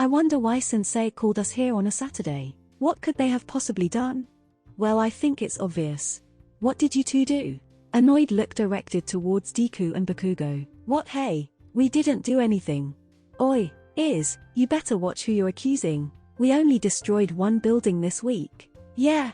I wonder why Sensei called us here on a Saturday. What could they have possibly done? Well, I think it's obvious. What did you two do? Annoyed look directed towards Deku and Bakugo. What, hey? We didn't do anything. Oi, you better watch who you're accusing. We only destroyed one building this week. Yeah. ...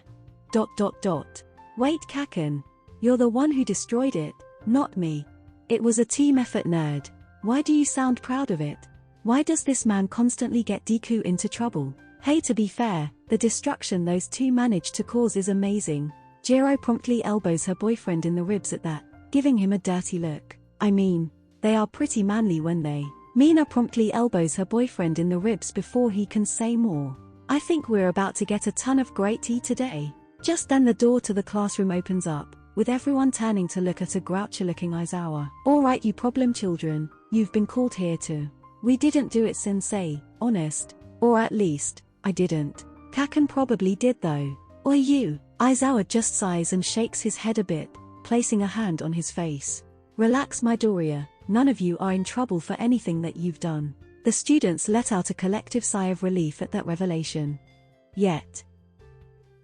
Wait, Kaken. You're the one who destroyed it, not me. It was a team effort, nerd. Why do you sound proud of it? Why does this man constantly get Deku into trouble? Hey, to be fair, the destruction those two managed to cause is amazing. Jiro promptly elbows her boyfriend in the ribs at that, giving him a dirty look. I mean, they are pretty manly when they... Mina promptly elbows her boyfriend in the ribs before he can say more. I think we're about to get a ton of great tea today. Just then the door to the classroom opens up, with everyone turning to look at a grouchy-looking Aizawa. Alright, you problem children, you've been called here too. We didn't do it, Sensei, honest. Or at least, I didn't. Kaken probably did though. Or you. Aizawa just sighs and shakes his head a bit, placing a hand on his face. Relax, Midoriya, none of you are in trouble for anything that you've done. The students let out a collective sigh of relief at that revelation. Yet.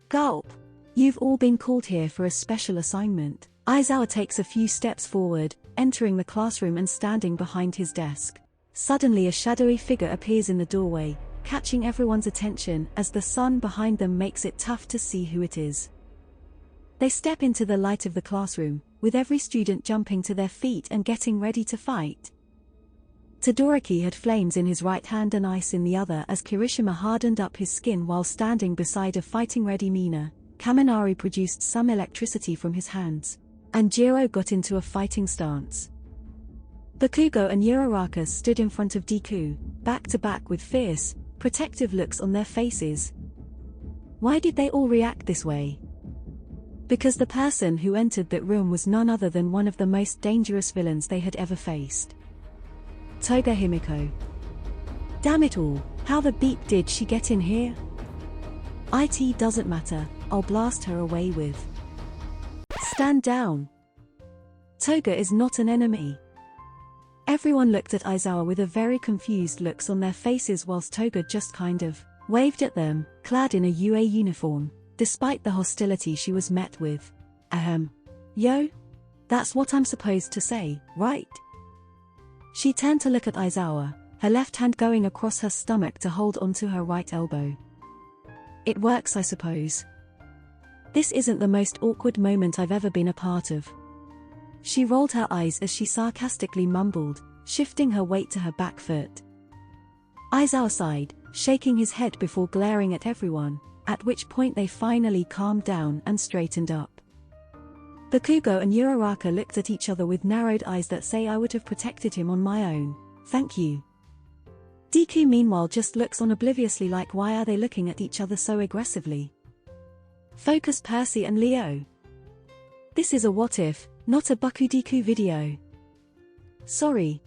Gulp. You've all been called here for a special assignment. Aizawa takes a few steps forward, entering the classroom and standing behind his desk. Suddenly a shadowy figure appears in the doorway, catching everyone's attention as the sun behind them makes it tough to see who it is. They step into the light of the classroom, with every student jumping to their feet and getting ready to fight. Todoroki had flames in his right hand and ice in the other as Kirishima hardened up his skin while standing beside a fighting-ready Mina. Kaminari produced some electricity from his hands, and Jiro got into a fighting stance. Bakugo and Uraraka stood in front of Deku, back to back with fierce, protective looks on their faces. Why did they all react this way? Because the person who entered that room was none other than one of the most dangerous villains they had ever faced. Toga Himiko. Damn it all, how the beep did she get in here? It doesn't matter, I'll blast her away with. Stand down. Toga is not an enemy. Everyone looked at Aizawa with a very confused looks on their faces whilst Toga just kind of waved at them, clad in a UA uniform, despite the hostility she was met with. Yo? That's what I'm supposed to say, right? She turned to look at Aizawa, her left hand going across her stomach to hold onto her right elbow. It works, I suppose. This isn't the most awkward moment I've ever been a part of. She rolled her eyes as she sarcastically mumbled, shifting her weight to her back foot. Aizawa sighed, shaking his head before glaring at everyone, at which point they finally calmed down and straightened up. Bakugo and Uraraka looked at each other with narrowed eyes that say I would have protected him on my own, thank you. Deku meanwhile just looks on obliviously like why are they looking at each other so aggressively? Focus Percy and Leo. This is a what if, not a Bakudeku video. Sorry.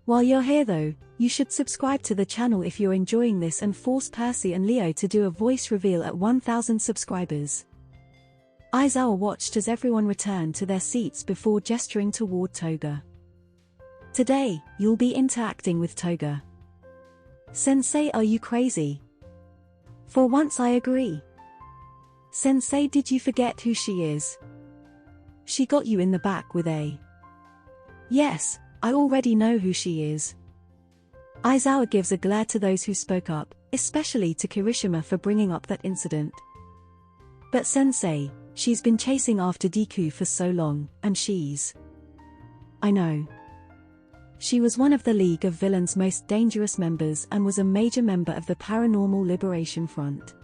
While you're here though, you should subscribe to the channel if you're enjoying this and force Percy and Leo to do a voice reveal at 1000 subscribers. Aizawa watched as everyone returned to their seats before gesturing toward Toga. Today, you'll be interacting with Toga. Sensei, are you crazy? For once I agree. Sensei, did you forget who she is? She got you in the back with a... Yes, I already know who she is. Aizawa gives a glare to those who spoke up, especially to Kirishima for bringing up that incident. But Sensei, she's been chasing after Deku for so long, and she's... I know. She was one of the League of Villains' most dangerous members and was a major member of the Paranormal Liberation Front.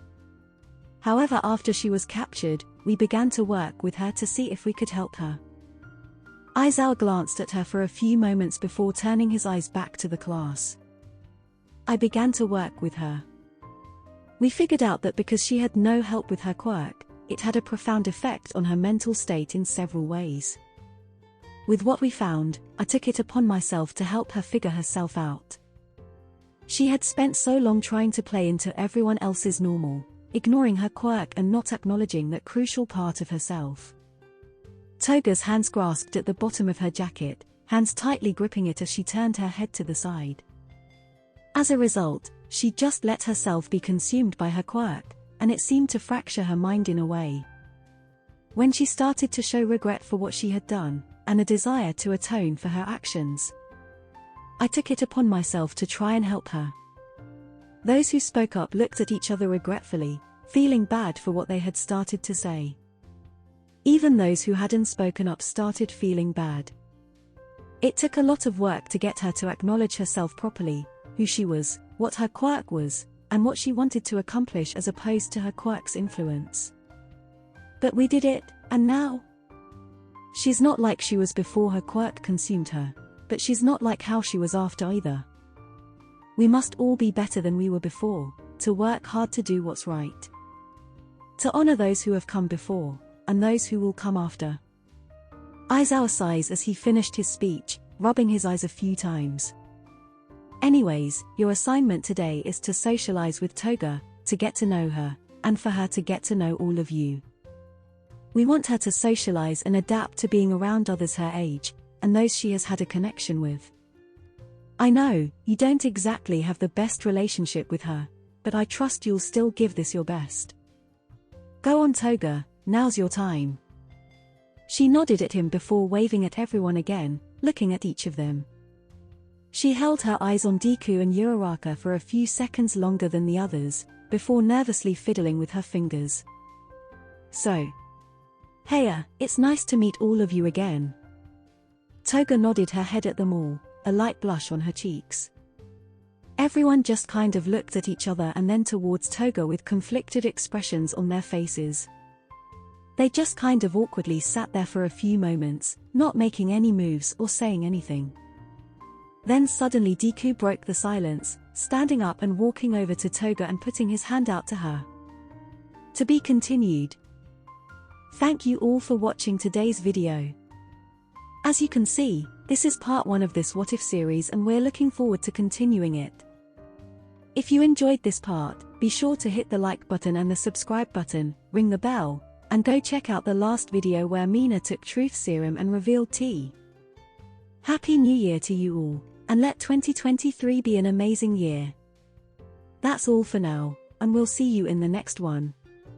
However, after she was captured, we began to work with her to see if we could help her. Aizawa glanced at her for a few moments before turning his eyes back to the class. I began to work with her. We figured out that because she had no help with her quirk, it had a profound effect on her mental state in several ways. With what we found, I took it upon myself to help her figure herself out. She had spent so long trying to play into everyone else's normal, ignoring her quirk and not acknowledging that crucial part of herself. Toga's hands grasped at the bottom of her jacket, hands tightly gripping it as she turned her head to the side. As a result, she just let herself be consumed by her quirk, and it seemed to fracture her mind in a way. When she started to show regret for what she had done, and a desire to atone for her actions, I took it upon myself to try and help her. Those who spoke up looked at each other regretfully, feeling bad for what they had started to say. Even those who hadn't spoken up started feeling bad. It took a lot of work to get her to acknowledge herself properly, who she was, what her quirk was, and what she wanted to accomplish as opposed to her quirk's influence. But we did it, and now? She's not like she was before her quirk consumed her, but she's not like how she was after either. We must all be better than we were before, to work hard to do what's right. To honor those who have come before, and those who will come after. Aizawa sighs as he finished his speech, rubbing his eyes a few times. Anyways, your assignment today is to socialize with Toga, to get to know her, and for her to get to know all of you. We want her to socialize and adapt to being around others her age, and those she has had a connection with. I know, you don't exactly have the best relationship with her, but I trust you'll still give this your best. Go on Toga, now's your time. She nodded at him before waving at everyone again, looking at each of them. She held her eyes on Deku and Uraraka for a few seconds longer than the others, before nervously fiddling with her fingers. So. Heya, it's nice to meet all of you again. Toga nodded her head at them all, a light blush on her cheeks. Everyone just kind of looked at each other and then towards Toga with conflicted expressions on their faces. They just kind of awkwardly sat there for a few moments, not making any moves or saying anything. Then suddenly Deku broke the silence, standing up and walking over to Toga and putting his hand out to her. To be continued. Thank you all for watching today's video. As you can see, this is part 1 of this What If series and we're looking forward to continuing it. If you enjoyed this part, be sure to hit the like button and the subscribe button, ring the bell, and go check out the last video where Mina took Truth Serum and revealed tea. Happy New Year to you all, and let 2023 be an amazing year. That's all for now, and we'll see you in the next one.